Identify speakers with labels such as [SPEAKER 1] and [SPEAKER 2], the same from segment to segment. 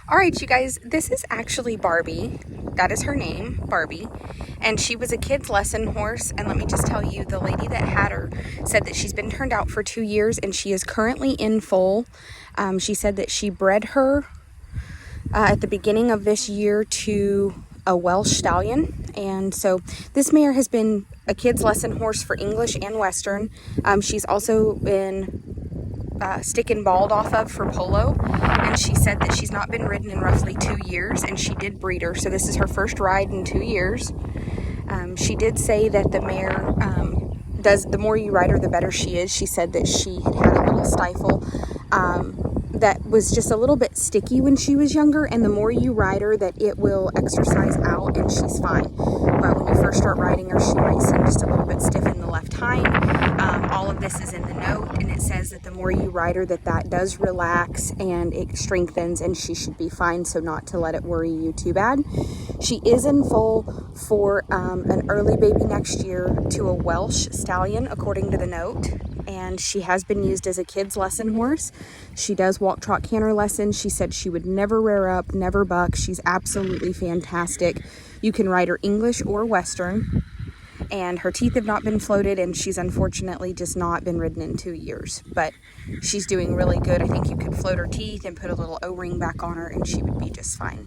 [SPEAKER 1] All right, you guys, this is actually Barbie. That is her name, Barbie. And she was a kid's lesson horse. And let me just tell you, the lady that had her said that she's been turned out for 2 years and she is currently in foal. She said that she bred her at the beginning of this year to a Welsh stallion. And so this mare has been a kid's lesson horse for English and Western. She's also been stick and balled off of for polo, and she said that she's not been ridden in roughly 2 years, and she did breed her, so this is her first ride in 2 years. She did say that the mare the more you ride her, the better she is. She said that she had a little stifle that was just a little bit sticky when she was younger, and the more you ride her, that it will exercise out and she's fine. But when you first start riding her, she might seem just a little bit stiff in the left hind. All of this is in the note, and it says that the more you ride her, that does relax and it strengthens, and she should be fine, so not to let it worry you too bad. She is in foal for an early baby next year to a Welsh stallion, according to the note. And she has been used as a kid's lesson horse. She does walk, trot, canter lessons. She said she would never rear up, never buck. She's absolutely fantastic. You can ride her English or Western. And her teeth have not been floated, and she's unfortunately just not been ridden in 2 years. But she's doing really good. I think you could float her teeth and put a little O-ring back on her, and she would be just fine.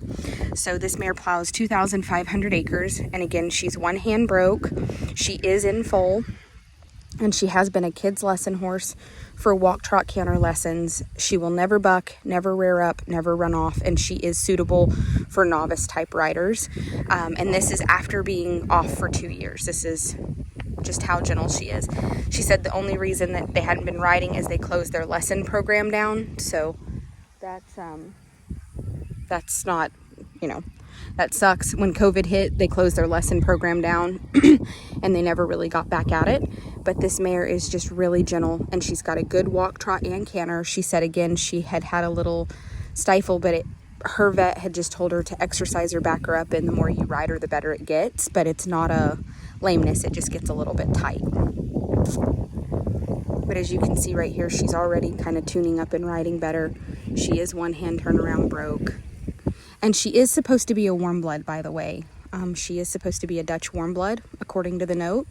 [SPEAKER 1] So this mare plows 2,500 acres. And again, she's one hand broke. She is in foal. And she has been a kid's lesson horse for walk, trot, canter lessons. She will never buck, never rear up, never run off, and she is suitable for novice type riders. And this is after being off for 2 years. This is just how gentle she is. She said the only reason that they hadn't been riding is they closed their lesson program down. So that's not, that sucks. When COVID hit, they closed their lesson program down and they never really got back at it. But this mare is just really gentle, and she's got a good walk, trot, and canter. She said again she had a little stifle, but her vet had just told her to exercise her, back her up, and the more you ride her, the better it gets. But it's not a lameness, it just gets a little bit tight. But as you can see right here, she's already kind of tuning up and riding better. She is one hand turnaround broke. And she is supposed to be a warm blood, by the way. She is supposed to be a Dutch warm blood, according to the note.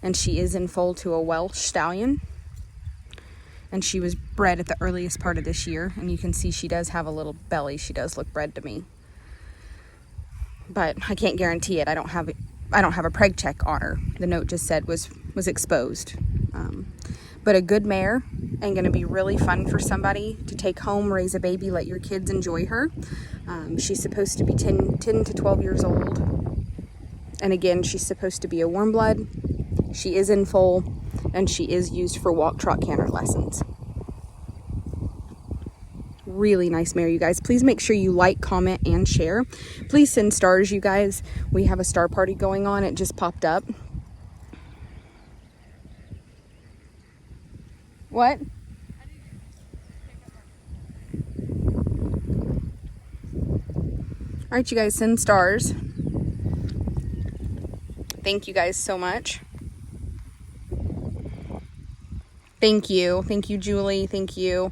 [SPEAKER 1] And she is in foal to a Welsh stallion. And she was bred at the earliest part of this year. And you can see she does have a little belly. She does look bred to me. But I can't guarantee it. I don't have a preg check on her. The note just said was exposed. But a good mare, and going to be really fun for somebody to take home, raise a baby, let your kids enjoy her. She's supposed to be 10 to 12 years old. And again, she's supposed to be a warm blood. She is in foal, and she is used for walk, trot, canter lessons. Really nice mare, you guys. Please make sure you like, comment, and share. Please send stars, you guys. We have a star party going on. It just popped up. What? All right, you guys, send stars. Thank you guys so much. Thank you. Thank you, Julie. Thank you.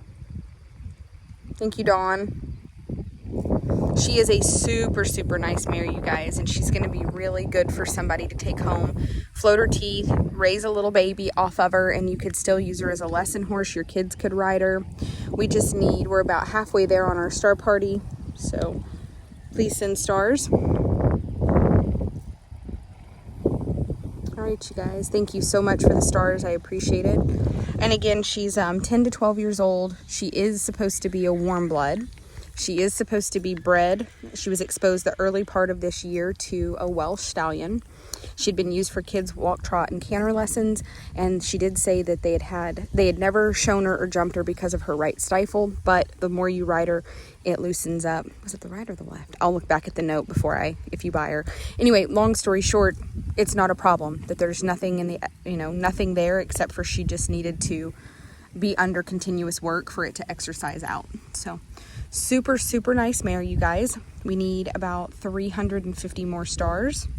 [SPEAKER 1] Thank you, Dawn. She is a super, super nice mare, you guys, and she's going to be really good for somebody to take home, float her teeth, raise a little baby off of her, and you could still use her as a lesson horse. Your kids could ride her. We're about halfway there on our star party, so please send stars. All right, you guys, thank you so much for the stars. I appreciate it. And again, she's 10 to 12 years old. She is supposed to be a warm blood. She is supposed to be bred. She was exposed the early part of this year to a Welsh stallion. She'd been used for kids' walk, trot, and canter lessons, and she did say that they had never shown her or jumped her because of her right stifle, but the more you ride her, it loosens up. Was it the right or the left? I'll look back at the note if you buy her. Anyway, long story short, it's not a problem. That there's nothing nothing there except for she just needed to be under continuous work for it to exercise out. So super, super nice mare, you guys. We need about 350 more stars.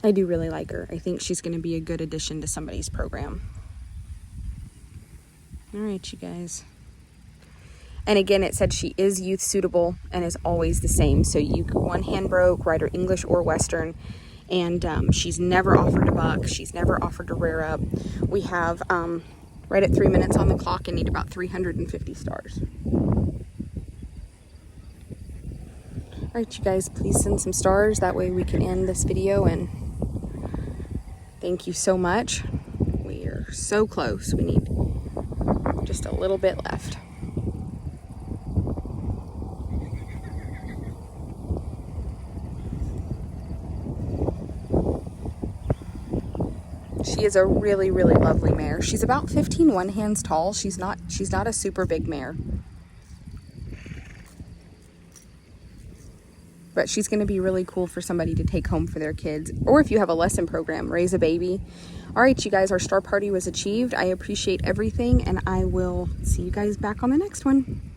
[SPEAKER 1] I do really like her. I think she's going to be a good addition to somebody's program. All right, you guys. And again, it said she is youth suitable and is always the same. So one hand broke, rider English or Western. And she's never offered to buck. She's never offered to rear up. We have right at 3 minutes on the clock and need about 350 stars. All right, you guys, please send some stars. That way we can end this video, and thank you so much. We are so close. We need just a little bit left. She is a really, really lovely mare. She's about 15 one hands tall. She's not a super big mare. But she's going to be really cool for somebody to take home for their kids. Or if you have a lesson program, raise a baby. All right, you guys, our star party was achieved. I appreciate everything, and I will see you guys back on the next one.